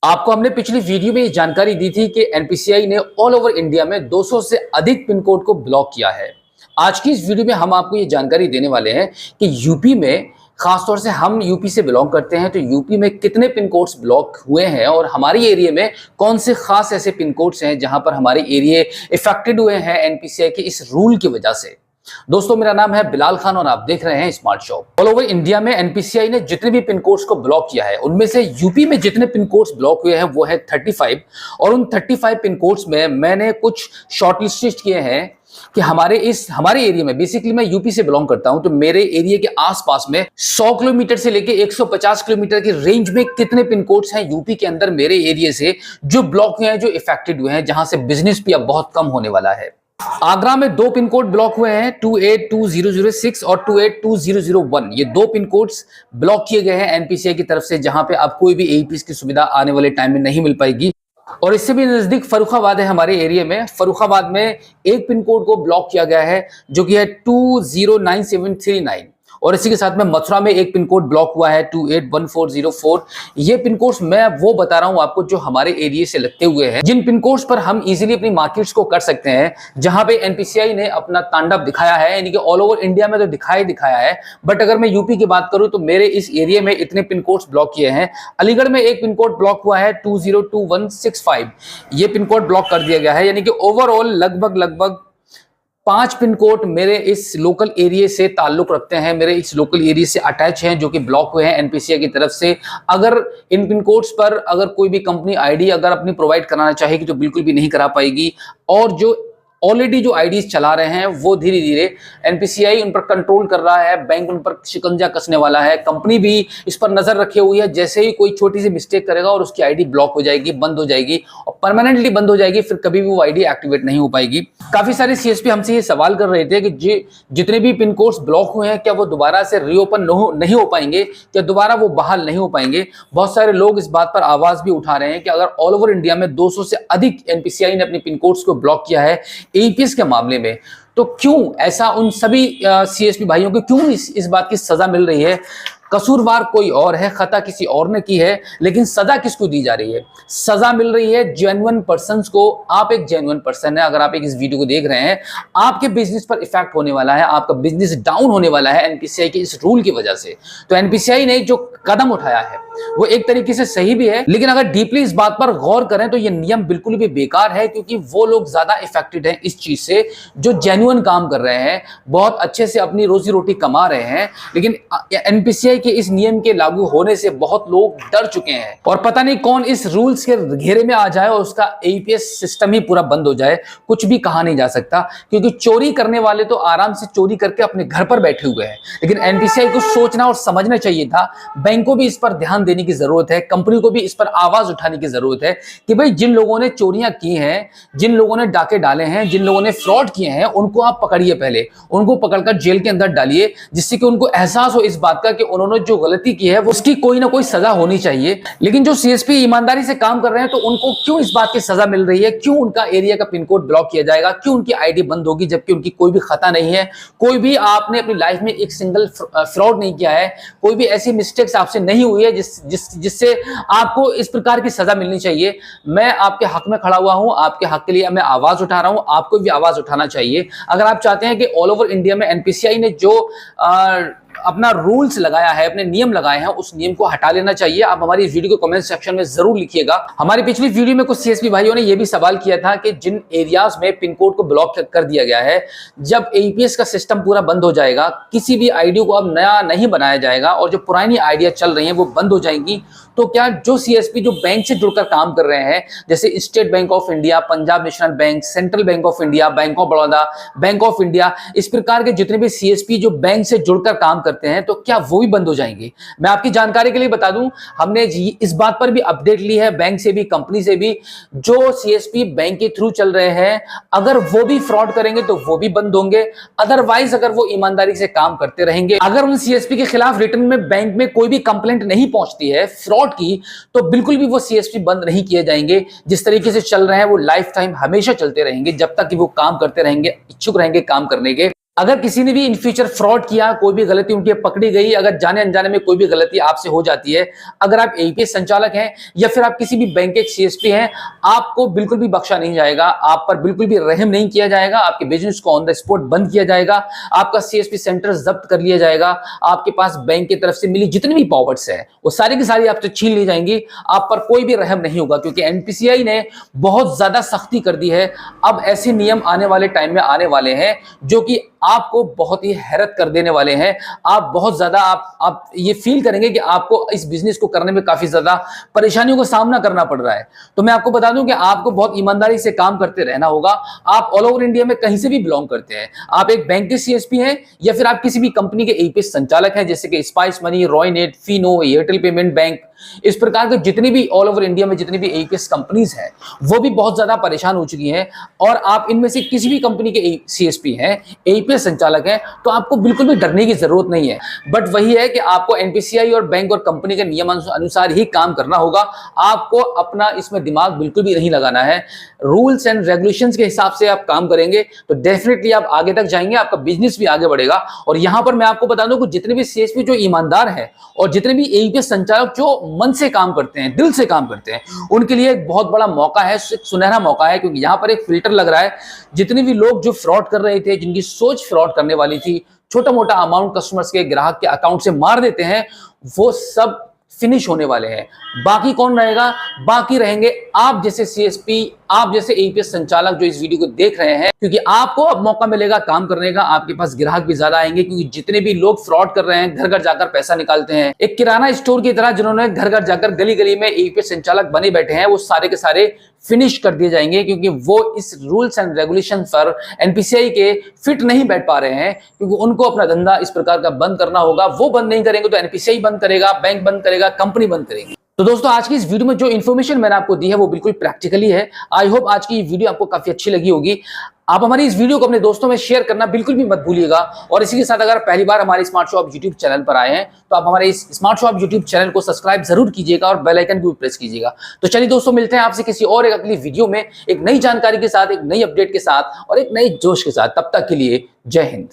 आपको हमने पिछली वीडियो में ये जानकारी दी थी कि एनपीसीआई ने ऑल ओवर इंडिया में 200 से अधिक पिन कोड को ब्लॉक किया है। आज की इस वीडियो में हम आपको ये जानकारी देने वाले हैं कि यूपी में, खासतौर से हम यूपी से बिलोंग करते हैं, तो यूपी में कितने पिन कोड्स ब्लॉक हुए हैं और हमारे एरिया में कौन से खास ऐसे पिन कोड्स हैं जहां पर हमारे एरिया इफेक्टेड हुए हैं एनपीसीआई के इस रूल की वजह से। दोस्तों, मेरा नाम है बिलाल खान और आप देख रहे हैं smart shop. All over India में एनपीसीआई ने जितने भी पिन कोड्स को ब्लॉक किया है उनमें से यूपी में जितने पिन कोड्स ब्लॉक हुए हैं वो है 35 और उन 35 पिन कोड्स में मैंने कुछ शॉर्टलिस्टेड किए हैं कि हमारे एरिया में, बेसिकली मैं यूपी से बिलोंग करता हूं, तो मेरे एरिया के आसपास में 100 किलोमीटर से लेके 150 किलोमीटर की रेंज में कितने पिन कोड्स हैं यूपी के अंदर मेरे एरिया से जो ब्लॉक हुए हैं, जो इफेक्टेड हुए हैं, जहां से बिजनेस भी अब बहुत कम होने वाला है। आगरा में 2 पिन कोड ब्लॉक हुए हैं, 282006 और 282001। ये 2 पिन कोड्स ब्लॉक किए गए हैं एनपीसीआई की तरफ से, जहां पे अब कोई भी एईपीएस की सुविधा आने वाले टाइम में नहीं मिल पाएगी। और इससे भी नजदीक फर्रुखाबाद है हमारे एरिया में। फर्रुखाबाद में एक पिन कोड को ब्लॉक किया गया है जो कि है 209739 और इसी के साथ में मथुरा में एक पिन कोड ब्लॉक हुआ है 281404। ये पिन कोड्स मैं वो बता रहा हूं आपको जो हमारे एरिया से लगते हुए हैं, जिन पिन कोड्स पर हम इजीली अपनी मार्केट्स को कर सकते हैं, जहां पे एनपीसीआई ने अपना तांडव दिखाया है। यानी कि ऑल ओवर इंडिया में तो दिखाया है, बट अगर मैं यूपी की बात करूं तो मेरे इस एरिया में इतने पिन कोड्स ब्लॉक किए हैं। अलीगढ़ में एक पिन कोड ब्लॉक हुआ है 202165। ये पिन कोड ब्लॉक कर दिया गया है। यानी कि ओवरऑल लगभग 5 पिन कोड मेरे इस लोकल एरिया से ताल्लुक रखते हैं, मेरे इस लोकल एरिया से अटैच हैं, जो कि ब्लॉक हुए हैं एनपीसीआई की तरफ से। अगर इन पिन कोड्स पर अगर कोई भी कंपनी आईडी अगर अपनी प्रोवाइड कराना चाहेगी तो बिल्कुल भी नहीं करा पाएगी। और जो ऑलरेडी जो आईडीज चला रहे हैं वो धीरे धीरे एनपीसीआई उन पर कंट्रोल कर रहा है, बैंक उन पर शिकंजा कसने वाला है, कंपनी भी इस पर नजर रखे हुई है। जैसे ही कोई छोटी सी मिस्टेक करेगा और उसकी आईडी ब्लॉक हो जाएगी, बंद हो जाएगी और परमानेंटली बंद हो जाएगी, फिर कभी भी वो आईडी एक्टिवेट नहीं हो पाएगी। काफी सारे सीएसपी हमसे ये सवाल कर रहे थे कि जितने भी पिन कोड्स ब्लॉक हुए हैं क्या वो दोबारा से रीओपन नहीं हो पाएंगे, क्या दोबारा वो बहाल नहीं हो पाएंगे। बहुत सारे लोग इस बात पर आवाज भी उठा रहे हैं कि अगर ऑल ओवर इंडिया में 200 से अधिक एनपीसीआई ने अपने पिन कोड्स को ब्लॉक किया है एईपीएस के मामले में, तो क्यों ऐसा उन सभी सीएसपी भाइयों को क्यों इस बात की सजा मिल रही है। कसूरवार कोई और है, खता किसी और ने की है, लेकिन सजा किसको दी जा रही है? सजा मिल रही है जेन्युइन पर्संस को। आप एक जेन्युइन पर्सन है, अगर आप एक इस वीडियो को देख रहे हैं, आपके बिजनेस पर इफेक्ट होने वाला है, आपका बिजनेस डाउन होने वाला है एनपीसीआई के इस रूल की वजह से। तो एनपीसीआई ने जो कदम उठाया है वो एक तरीके से सही भी है, लेकिन अगर डीपली इस बात पर गौर करें तो ये नियम बिल्कुल भी बेकार है, क्योंकि वो लोग ज्यादा इफेक्टेड हैं इस चीज से जो जेन्युइन काम कर रहे हैं, बहुत अच्छे से अपनी रोजी रोटी कमा रहे हैं। लेकिन एनपीसीआई के इस नियम के लागू होने से बहुत लोग डर चुके हैं और पता नहीं कौन इस रूल्स के घेरे में आ जाए और उसका एईपीएस सिस्टम ही पूरा बंद हो जाए। कुछ भी कहा नहीं जा सकता, क्योंकि चोरी करने वाले तो आराम से चोरी करके अपने घर पर बैठे हुए हैं। लेकिन एनपीसीआई को सोचना और समझना चाहिए था, बैंक को भी इस पर ध्यान देने की जरूरत है, कंपनी को भी इस पर आवाज उठाने की जरूरत है कि भाई जिन लोगों ने चोरियां की हैं, जिन लोगों ने डाके डाले हैं, जिन लोगों ने फ्रॉड किए हैं, उनको आप पकड़िए, पहले उनको पकड़कर जेल के अंदर डालिए, जिससे कि उनको एहसास हो इस बात का कि उन्होंने जो गलती की है उसकी कोई ना कोई सजा होनी चाहिए। लेकिन जो सीएसपी ईमानदारी से काम कर रहे हैं तो उनको क्यों इस बात की सजा मिल रही है? क्यों उनका एरिया का पिन कोड ब्लॉक किया जाएगा? क्यों उनकी आईडी बंद होगी जबकि उनकी कोई भी खता नहीं है? कोई भी आपने अपनी लाइफ में एक सिंगल फ्रॉड नहीं किया है, कोई भी ऐसी मिस्टेक्स आपसे नहीं हुई है जिससे आपको इस प्रकार की सजा मिलनी चाहिए। मैं आपके हक में खड़ा हुआ हूं, आपके हक के लिए मैं आवाज उठा रहा हूं, आपको भी आवाज उठाना चाहिए। अगर आप चाहते हैं कि ऑल ओवर इंडिया में एनपीसीआई ने जो अपना रूल्स लगाया है, अपने नियम लगाए हैं, उस नियम को हटा लेना चाहिए। आप हमारी इस वीडियो को कमेंट सेक्शन में जरूर लिखिएगा। हमारी पिछली वीडियो में कुछ सीएसपी भाइयों ने यह भी सवाल किया था कि जिन एरियाज में पिन कोड को ब्लॉक कर दिया गया है, जब एईपीएस का सिस्टम पूरा बंद हो जाएगा, किसी भी आईडी को अब नया नहीं बनाया जाएगा और जो पुरानी आईडिया चल रही है वो बंद हो जाएंगी, तो क्या जो सीएसपी जो बैंक से जुड़कर काम कर रहे हैं, जैसे state bank of India, Punjab national bank, central bank of India, bank of Baroda, bank of India, इस प्रकार के जितने भी सीएसपी जो बैंक से जुड़कर काम करते हैं, तो क्या वो भी बंद हो जाएंगे? मैं आपकी जानकारी के लिए बता दूं, हमने इस बात पर भी अपडेट ली है बैंक से भी, कंपनी से भी। जो सीएसपी बैंक के थ्रू चल रहे हैं, अगर वो भी फ्रॉड करेंगे तो वो भी बंद होंगे। अदरवाइज अगर वो ईमानदारी से काम करते रहेंगे, अगर उन सीएसपी के खिलाफ रिटर्न में बैंक में कोई भी कंप्लेंट नहीं पहुंचती है फ्रॉड की, तो बिल्कुल भी वो सीएसपी बंद नहीं किए जाएंगे। जिस तरीके से चल रहे हैं वो लाइफ टाइम हमेशा चलते रहेंगे, जब तक कि वो काम करते रहेंगे, इच्छुक रहेंगे काम करने के। अगर किसी ने भी इन फ्यूचर फ्रॉड किया, कोई भी गलती उनकी पकड़ी गई, अगर जाने अनजाने में कोई भी गलती आपसे हो जाती है, अगर आप एईपीएस संचालक हैं या फिर आप किसी भी बैंक के सीएसपी हैं, आपको बिल्कुल भी बख्शा नहीं जाएगा, आप पर बिल्कुल भी रहम नहीं किया जाएगा, आपके बिजनेस को ऑन द स्पॉट बंद किया जाएगा, आपका सीएसपी सेंटर जब्त कर लिया जाएगा, आपके पास बैंक की तरफ से मिली जितनी भी पावर्स है वो सारी की सारी आपसे छीन ली जाएंगी, आप पर कोई भी रहम नहीं होगा, क्योंकि एनपीसीआई ने बहुत ज्यादा सख्ती कर दी है। अब ऐसे नियम आने वाले टाइम में आने वाले हैं जो कि आपको बहुत ही हैरत कर देने वाले हैं। आप बहुत ज्यादा आप ये फील करेंगे कि आपको इस बिजनेस को करने में काफी ज्यादा परेशानियों का सामना करना पड़ रहा है। तो मैं आपको बता दूं कि आपको बहुत ईमानदारी से काम करते रहना होगा। आप ऑल ओवर इंडिया में कहीं से भी बिलोंग करते हैं, आप एक बैंक के सीएसपी हैं या फिर आप किसी भी कंपनी के एईपीएस संचालक हैं, जैसे कि स्पाइस मनी, रॉयनेट, फिनो, एयरटेल पेमेंट बैंक, इस प्रकार के जितनी भी ऑल ओवर इंडिया में जितनी भी एईपीएस कंपनीज हैं वो भी बहुत ज्यादा परेशान हो चुकी हैं, और आप इनमें से किसी भी कंपनी के सीएसपी हैं, एईपीएस संचालक हैं, तो आपको बिल्कुल भी डरने की जरूरत नहीं है। बट वही है कि आपको एनपीसीआई और बैंक और कंपनी के नियम अनुसार ही काम करना होगा। आपको अपना इसमें दिमाग बिल्कुल भी नहीं लगाना है। रूल्स एंड रेगुलेशंस के हिसाब से आप काम करेंगे तो डेफिनेटली आप आगे तक जाएंगे, आपका बिजनेस भी आगे बढ़ेगा। और यहां पर मैं आपको बता दूं कि जितने भी सीएसपी जो ईमानदार है और जितने भी एईपीएस संचालक जो मन से काम करते हैं, दिल से काम करते हैं, उनके लिए एक बहुत बड़ा मौका है, सुनहरा मौका है, क्योंकि यहां पर एक फिल्टर लग रहा है। जितने भी लोग जो फ्रॉड कर रहे थे, जिनकी सोच फ्रॉड करने वाली थी, छोटा मोटा अमाउंट कस्टमर्स के, ग्राहक के अकाउंट से मार देते हैं, वो सब फिनिश होने वाले हैं। बाकी कौन रहेगा? बाकी रहेंगे आप जैसे सीएसपी, आप जैसे एईपीएस संचालक जो इस वीडियो को देख रहे हैं, क्योंकि आपको अब मौका मिलेगा काम करने का। आपके पास ग्राहक भी ज्यादा आएंगे, क्योंकि जितने भी लोग फ्रॉड कर रहे हैं, घर घर जाकर पैसा निकालते हैं, एक किराना स्टोर की तरह जिन्होंने घर घर जाकर गली गली में एईपीएस संचालक बने बैठे हैं, वो सारे के सारे फिनिश कर दिए जाएंगे, क्योंकि वो इस रूल्स एंड रेगुलेशन पर एनपीसीआई के फिट नहीं बैठ पा रहे हैं, क्योंकि उनको अपना धंधा इस प्रकार का बंद करना होगा। वो बंद नहीं करेंगे तो एनपीसीआई बंद करेगा, बैंक बंद करेगा, कंपनी बंद करेगी। तो दोस्तों, आज की इस वीडियो में जो इन्फॉर्मेशन मैंने आपको दी है वो बिल्कुल प्रैक्टिकली है। आई होप आज की वीडियो आपको काफी अच्छी लगी होगी। आप हमारी इस वीडियो को अपने दोस्तों में शेयर करना बिल्कुल भी मत भूलिएगा। और इसी के साथ अगर पहली बार हमारे स्मार्ट शॉप यूट्यूब चैनल पर आए हैं तो आप हमारे इस स्मार्ट शॉप यूट्यूब चैनल को सब्सक्राइब जरूर कीजिएगा और बेल आइकन भी प्रेस कीजिएगा। तो चलिए दोस्तों, मिलते हैं आपसे किसी और एक अगली वीडियो में, एक नई जानकारी के साथ, एक नई अपडेट के साथ और एक नए जोश के साथ। तब तक के लिए जय हिंद।